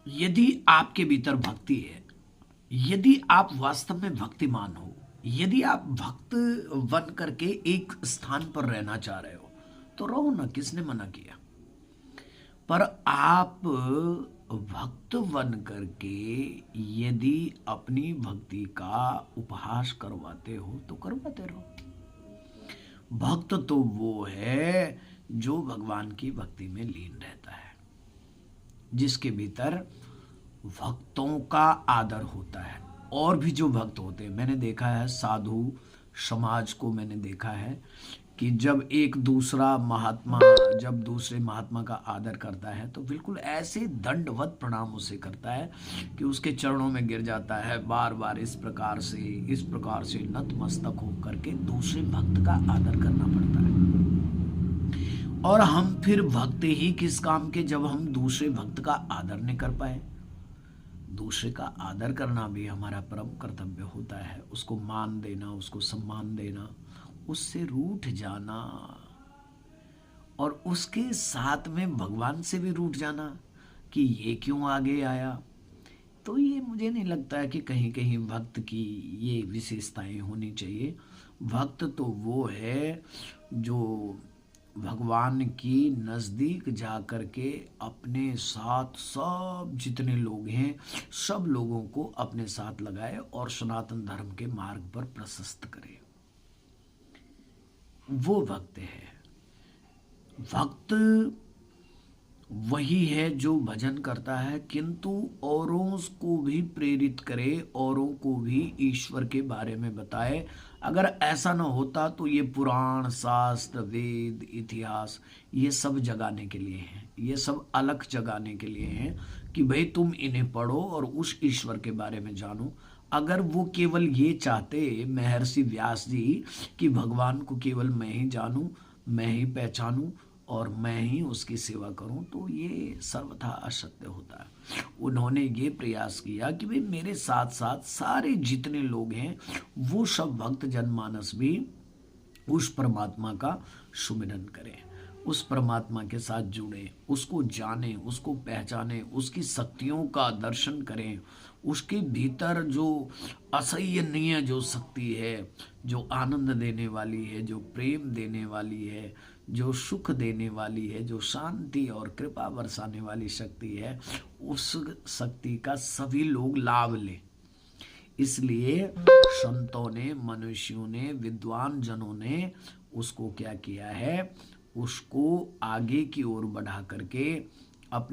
यदि आपके भीतर भक्ति है, यदि आप वास्तव में भक्तिमान हो, यदि आप भक्त बन करके एक स्थान पर रहना चाह रहे हो तो रहो ना, किसने मना किया। पर आप भक्त बन करके यदि अपनी भक्ति का उपहास करवाते हो तो करवाते रहो। भक्त तो वो है जो भगवान की भक्ति में लीन रहता है, जिसके भीतर भक्तों का आदर होता है। और भी जो भक्त होते हैं, मैंने देखा है साधु समाज को, मैंने देखा है कि जब एक दूसरा महात्मा जब दूसरे महात्मा का आदर करता है तो बिल्कुल ऐसे दंडवत प्रणाम उसे करता है कि उसके चरणों में गिर जाता है, बार बार इस प्रकार से नतमस्तक होकर के दूसरे भक्त का आदर करना पड़ता है। और हम फिर भक्त ही किस काम के जब हम दूसरे भक्त का आदर नहीं कर पाए। दूसरे का आदर करना भी हमारा परम कर्तव्य होता है, उसको मान देना, उसको सम्मान देना, उससे रूठ जाना और उसके साथ में भगवान से भी रूठ जाना कि ये क्यों आगे आया। तो ये मुझे नहीं लगता है कि कहीं कहीं भक्त की ये विशेषताएं होनी चाहिए। भक्त तो वो है जो भगवान की नज़दीक जा कर के अपने साथ सब जितने लोग हैं सब लोगों को अपने साथ लगाए और सनातन धर्म के मार्ग पर प्रशस्त करे, वो भक्त है। भक्त वही है जो भजन करता है किंतु औरों को भी प्रेरित करे, औरों को भी ईश्वर के बारे में बताए। अगर ऐसा ना होता तो ये पुराण शास्त्र वेद इतिहास ये सब जगाने के लिए हैं, ये सब अलग जगाने के लिए हैं कि भाई तुम इन्हें पढ़ो और उस ईश्वर के बारे में जानो। अगर वो केवल ये चाहते महर्षि व्यास जी कि भगवान को केवल मैं ही जानूं, मैं ही पहचानूं और मैं ही उसकी सेवा करूं, तो ये सर्वथा असत्य होता है। उन्होंने ये प्रयास किया कि भाई मेरे साथ साथ सारे जितने लोग हैं वो सब भक्त जनमानस भी उस परमात्मा का सुमिरन करें, उस परमात्मा के साथ जुड़ें, उसको जानें, उसको पहचानें, उसकी शक्तियों का दर्शन करें। उसके भीतर जो असहनीय जो शक्ति है, जो आनंद देने वाली है, जो प्रेम देने वाली है, जो सुख देने वाली है, जो शांति और कृपा बरसाने वाली शक्ति है, उस शक्ति का सभी लोग लाभ लें। इसलिए संतों ने, मनुष्यों ने, विद्वान जनों ने उसको क्या किया है, उसको आगे की ओर बढ़ा करके अपने